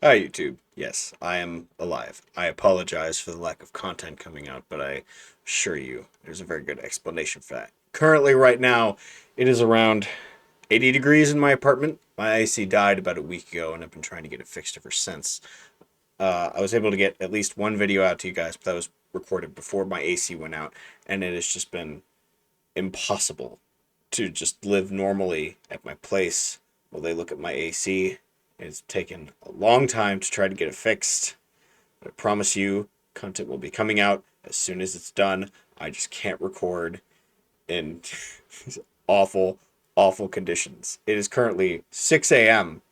Hi, YouTube. Yes, I am alive. I apologize for the lack of content coming out, but I assure you there's a very good explanation for that. Currently, right now, it is around 80 degrees in my apartment. My AC died about a week ago, and I've been trying to get it fixed ever since. I was able to get at least one video out to you guys, but that was recorded before my AC went out, and it has just been impossible to just live normally at my place while they look at my AC. It's taken a long time to try to get it fixed. But I promise you, content will be coming out as soon as it's done. I just can't record in these awful, awful conditions. It is currently 6 a.m.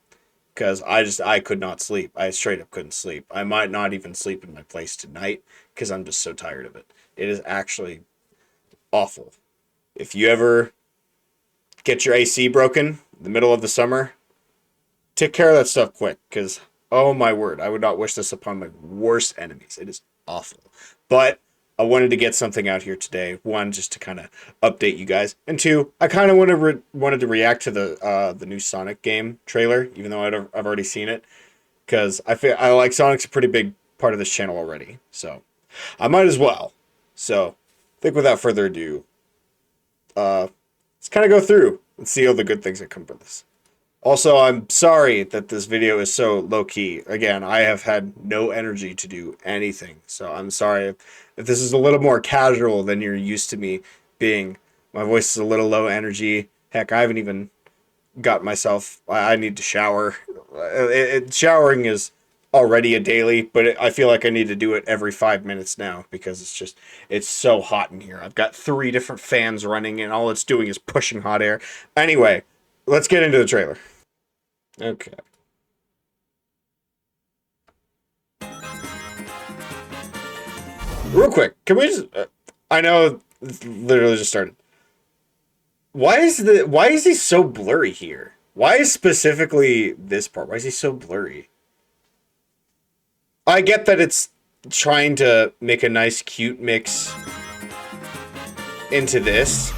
because I could not sleep. I straight up couldn't sleep. I might not even sleep in my place tonight because I'm just so tired of it. It is actually awful. If you ever get your AC broken in the middle of the summer, take care of that stuff quick, because oh my word, I would not wish this upon my worst enemies. It is awful. But I wanted to get something out here today. One, just to kind of update you guys, and two, I kind of wanted to react to the new Sonic game trailer, even though I've already seen it, because I like Sonic's a pretty big part of this channel already, so I might as well. So I think without further ado, let's kind of go through and see all the good things that come from this. Also, I'm sorry that this video is so low-key. Again, I have had no energy to do anything, so I'm sorry if this is a little more casual than you're used to me being. My voice is a little low energy. Heck, I haven't even got myself... I need to shower. Showering is already a daily, but I feel like I need to do it every 5 minutes now because it's so hot in here. I've got 3 different fans running, and all it's doing is pushing hot air. Anyway, let's get into the trailer. Okay. Real quick, can we just? I know it's literally just started. Why is he so blurry here? Why is specifically this part? Why is he so blurry? I get that it's trying to make a nice, cute mix into this,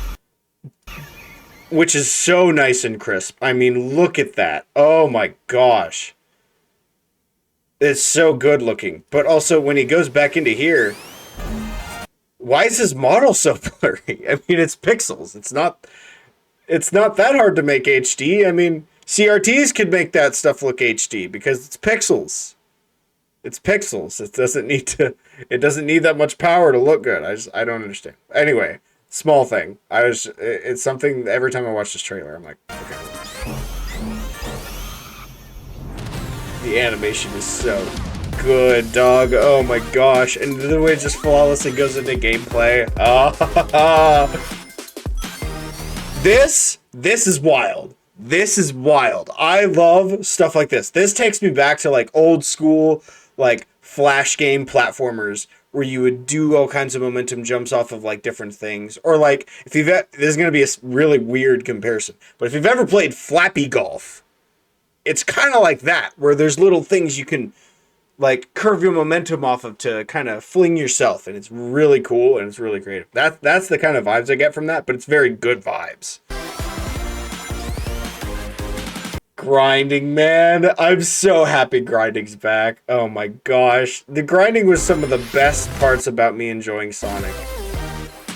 which is so nice and crisp. I mean, look at that. Oh my gosh. It's so good looking. But also, when he goes back into here, why is his model so blurry? I mean, it's pixels. It's not that hard to make HD. I mean, CRTs could make that stuff look HD because it's pixels. It's pixels. It doesn't need that much power to look good. I don't understand. Anyway, small thing. It's something every time I watch this trailer, I'm like, okay. The animation is so good, dog. Oh my gosh. And the way it just flawlessly goes into gameplay. This is wild. This is wild. I love stuff like this. This takes me back to like old school, like flash game platformers where you would do all kinds of momentum jumps off of like different things. Or like, this is going to be a really weird comparison, but if you've ever played Flappy Golf, it's kind of like that, where there's little things you can like curve your momentum off of to kind of fling yourself, and it's really cool and it's really creative. That's the kind of vibes I get from that, but it's very good vibes. Grinding, man. I'm so happy grinding's back. Oh my gosh. The grinding was some of the best parts about me enjoying Sonic.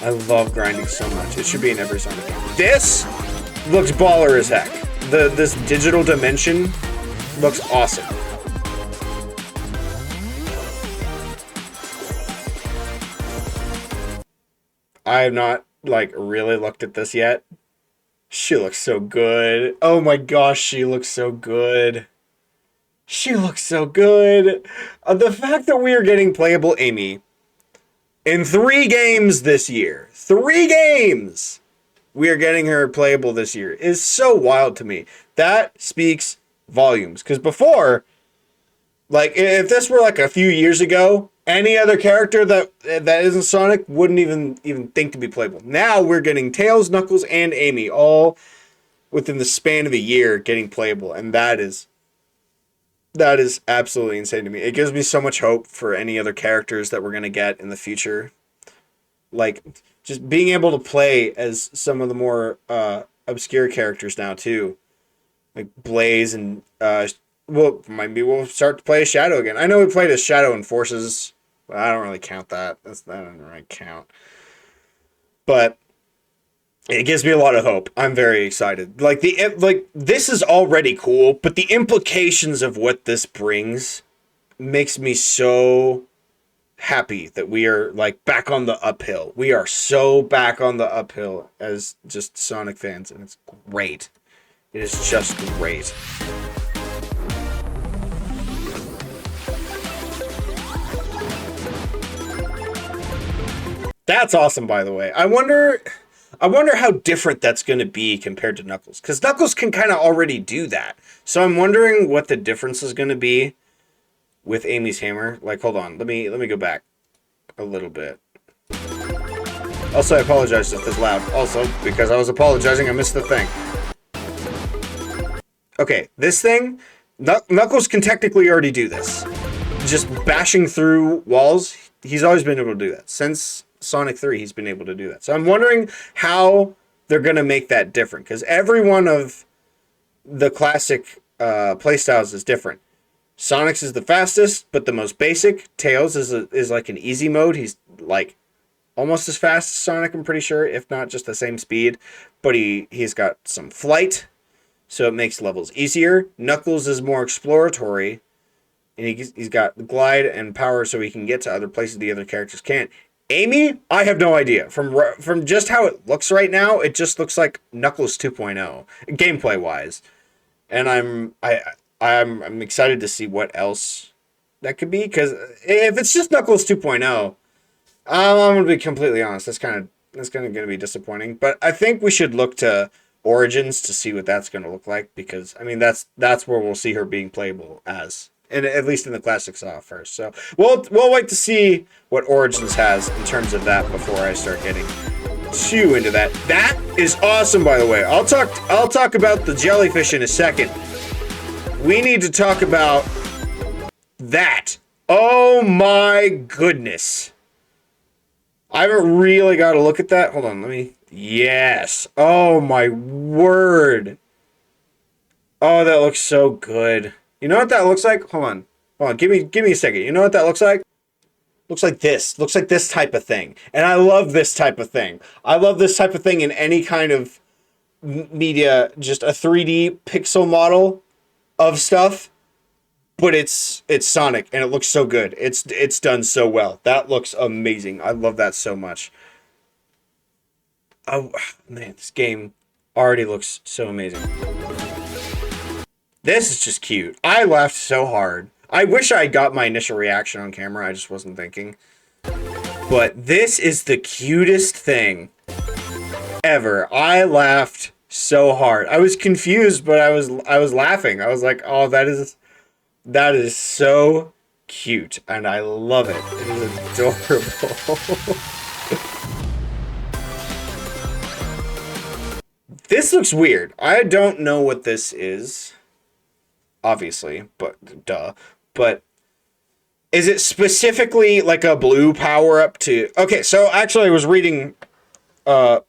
I love grinding so much. It should be in every Sonic game. This looks baller as heck. This digital dimension looks awesome. I have not like really looked at this yet. She looks so good. Oh my gosh, she looks so good. She looks so good. The fact that we are getting playable Amy in 3 games this year. 3 games! We are getting her playable this year is so wild to me. That speaks volumes. Because before, like, if this were like a few years ago, any other character that isn't Sonic wouldn't even think to be playable. Now we're getting Tails, Knuckles, and Amy all within the span of a year getting playable, and that is absolutely insane to me. It gives me so much hope for any other characters that we're gonna get in the future. Like, just being able to play as some of the more obscure characters now too, like Blaze and well, maybe we'll start to play as Shadow again. I know we played as Shadow in Forces, but I don't really count that. That doesn't really count. But it gives me a lot of hope. I'm very excited. Like this is already cool, but the implications of what this brings makes me so happy that we are like back on the uphill. We are so back on the uphill as just Sonic fans, and it's great. It is just great. That's awesome, by the way. I wonder how different that's going to be compared to Knuckles, because Knuckles can kind of already do that. So I'm wondering what the difference is going to be with Amy's hammer. Like, hold on, let me go back a little bit. Also, I apologize if it's loud. Also, because I was apologizing, I missed the thing. Okay, this thing, Knuckles can technically already do this. Just bashing through walls, he's always been able to do that. Since Sonic 3, he's been able to do that. So I'm wondering how they're going to make that different, because every one of the classic playstyles is different. Sonic's is the fastest, but the most basic. Tails is like an easy mode. He's like almost as fast as Sonic, I'm pretty sure, if not just the same speed. But he's got some flight, so it makes levels easier. Knuckles is more exploratory, and he's got glide and power, so he can get to other places the other characters can't. Amy, I have no idea. From just how it looks right now, it just looks like Knuckles 2.0, gameplay wise. And I'm excited to see what else that could be, because if it's just Knuckles 2.0, I'm gonna be completely honest. That's kind of gonna be disappointing. But I think we should look to Origins to see what that's gonna look like, because I mean that's where we'll see her being playable as, and at least in the classic Saw first. So we'll wait to see what Origins has in terms of that before I start getting too into that. That is awesome, by the way. I'll talk about the jellyfish in a second. We need to talk about that. Oh my goodness. I haven't really got to look at that. Hold on, let me. Yes. Oh my word. Oh, that looks so good. You know what that looks like? Hold on. Hold on. Give me a second. You know what that looks like? Looks like this. Looks like this type of thing. And I love this type of thing. I love this type of thing in any kind of media. Just a 3D pixel model of stuff. But it's Sonic, and it looks so good. It's done so well. That looks amazing. I love that so much. Oh man, this game already looks so amazing. This is just cute. I laughed so hard. I wish I got my initial reaction on camera. I just wasn't thinking. But this is the cutest thing ever. I laughed so hard. I was confused, but I was laughing. I was like, "Oh, that is so cute, and I love it. It is adorable." This looks weird. I don't know what this is, obviously, but duh. But is it specifically like a blue power-up to... Okay, so actually I was reading a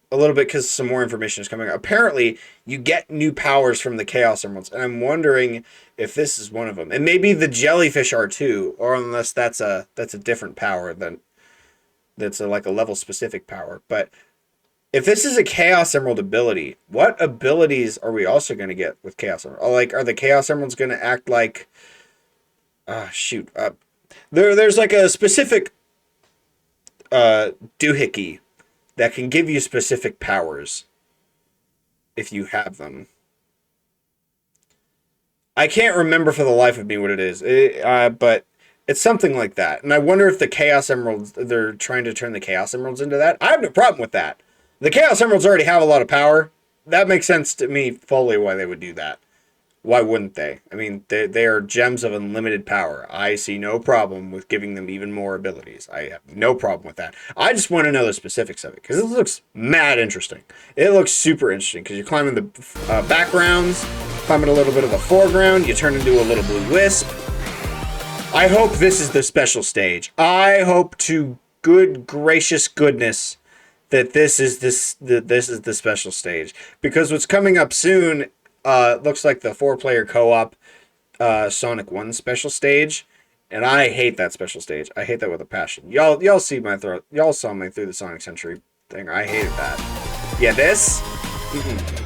little bit because some more information is coming up. Apparently, you get new powers from the Chaos Emeralds, and I'm wondering if this is one of them. And maybe the jellyfish are too, or unless that's a different power that's like a level-specific power. But if this is a Chaos Emerald ability, what abilities are we also going to get with Chaos Emerald? Like, are the Chaos Emeralds going to act like... There's like a specific doohickey that can give you specific powers if you have them. I can't remember for the life of me what it is, but it's something like that. And I wonder if the Chaos Emeralds, they're trying to turn the Chaos Emeralds into that. I have no problem with that. The Chaos Emeralds already have a lot of power. That makes sense to me fully why they would do that. Why wouldn't they? I mean, they are gems of unlimited power. I see no problem with giving them even more abilities. I have no problem with that. I just want to know the specifics of it, because it looks mad interesting. It looks super interesting, because you're climbing the backgrounds, climbing a little bit of the foreground, you turn into a little blue wisp. I hope this is the special stage. I hope to good gracious goodness that this is the special stage, because what's coming up soon looks like the 4-player co-op Sonic 1 special stage, and I hate that special stage. I hate that with a passion. Y'all see my throat. Y'all saw me through the Sonic Century thing. I hated that. Yeah, this.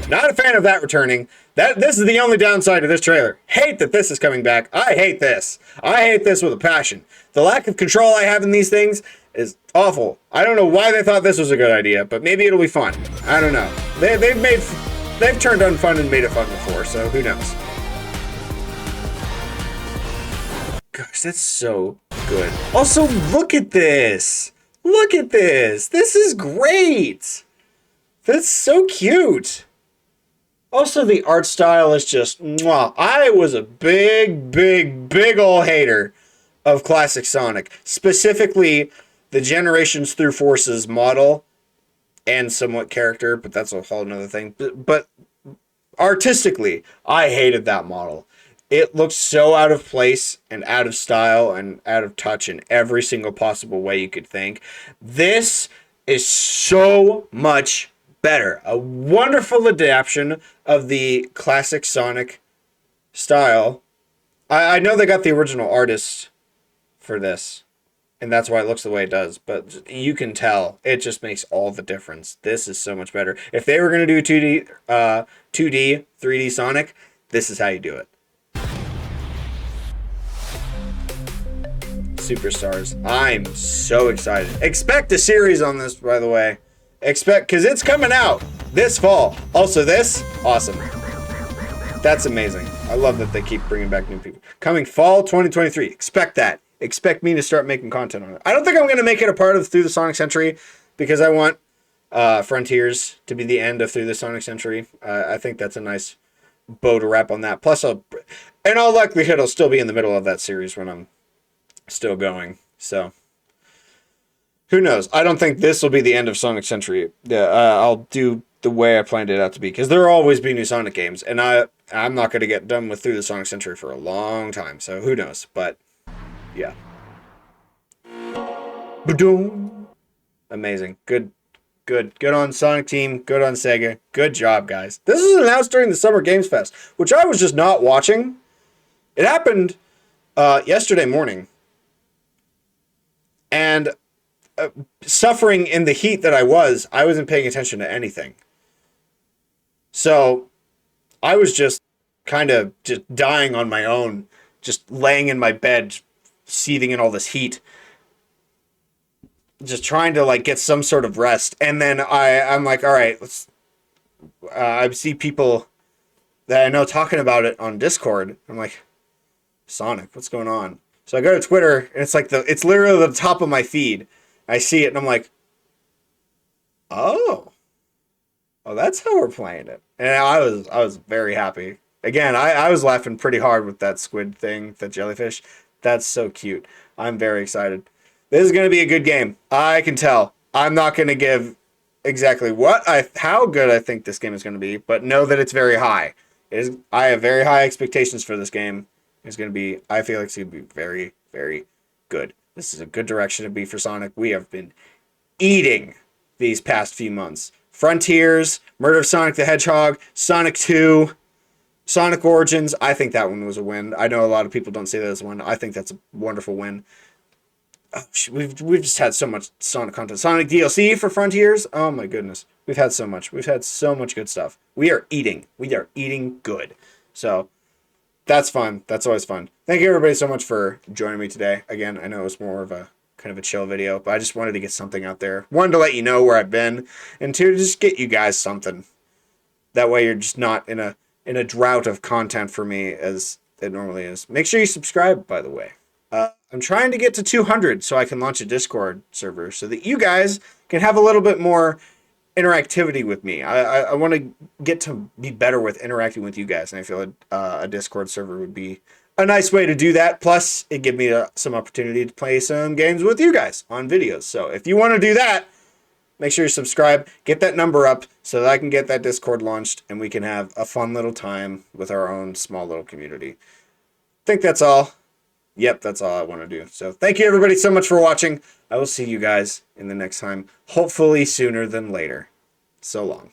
Not a fan of that returning. This is the only downside of this trailer. Hate that this is coming back. I hate this. I hate this with a passion. The lack of control I have in these things is awful. I don't know why they thought this was a good idea, but maybe it'll be fun. I don't know. They've turned unfun and made it fun before, so who knows? Gosh, that's so good. Also, look at this. Look at this. This is great. That's so cute. Also, the art style is just mwah. I was a big ol' hater of classic Sonic. Specifically, the Generations Through Forces model and somewhat character, but that's a whole nother thing. But artistically, I hated that model. It looks so out of place and out of style and out of touch in every single possible way you could think. This is so much better. A wonderful adaptation of the classic Sonic style. I know they got the original artist for this, and that's why it looks the way it does, but you can tell it just makes all the difference. This is so much better. If they were going to do 2D, 3D Sonic, this is how you do it. Superstars. I'm so excited. Expect a series on this, by the way. Because it's coming out this fall. Also this, awesome. That's amazing. I love that they keep bringing back new people. Coming fall 2023. Expect that. Expect me to start making content on it. I don't think I'm going to make it a part of Through the Sonic Century because I want Frontiers to be the end of Through the Sonic Century. I think that's a nice bow to wrap on that. Plus, in all likelihood, I'll still be in the middle of that series when I'm still going. So, who knows? I don't think this will be the end of Sonic Century. I'll do the way I planned it out to be because there will always be new Sonic games, and I'm not going to get done with Through the Sonic Century for a long time. So who knows? But yeah. Ba-doom. Amazing. Good on Sonic Team. Good on Sega. Good job, guys. This was announced during the Summer Games Fest, which I was just not watching. It happened yesterday morning. And suffering in the heat that I wasn't paying attention to anything. So I was just kind of just dying on my own, just laying in my bed, seething in all this heat, just trying to like get some sort of rest. And then I'm like, all right, let's. I see people that I know talking about it on Discord. I'm like, Sonic, what's going on? So I go to Twitter, and it's literally the top of my feed. I see it, and I'm like, oh, that's how we're playing it. And I was very happy. Again, I was laughing pretty hard with that squid thing, that jellyfish. That's so cute. I'm very excited. This is going to be a good game. I can tell. I'm not going to give exactly how good I think this game is going to be, but know that it's very high. I have very high expectations for this game. It's going to be, I feel like it's going to be very, very good. This is a good direction to be for Sonic. We have been eating these past few months. Frontiers, Murder of Sonic the Hedgehog, Sonic 2, Sonic Origins. I think that one was a win. I know a lot of people don't say that as a win. I think that's a wonderful win. Oh, we've just had so much Sonic content. Sonic DLC for Frontiers. Oh my goodness. We've had so much. We've had so much good stuff. We are eating. We are eating good. So that's fun. That's always fun. Thank you everybody so much for joining me today. Again, I know it was more of a kind of a chill video, but I just wanted to get something out there. One, to let you know where I've been, and two, to just get you guys something. That way you're just not in a drought of content for me as it normally is. Make sure you subscribe, by the way. I'm trying to get to 200 so I can launch a Discord server so that you guys can have a little bit more interactivity with me. I want to get to be better with interacting with you guys, and I feel a Discord server would be a nice way to do that. Plus, it give me some opportunity to play some games with you guys on videos. So if you want to do that, make sure you subscribe, get that number up so that I can get that Discord launched and we can have a fun little time with our own small little community. I think that's all. Yep, that's all I want to do. So thank you everybody so much for watching. I will see you guys in the next time, hopefully sooner than later. So long.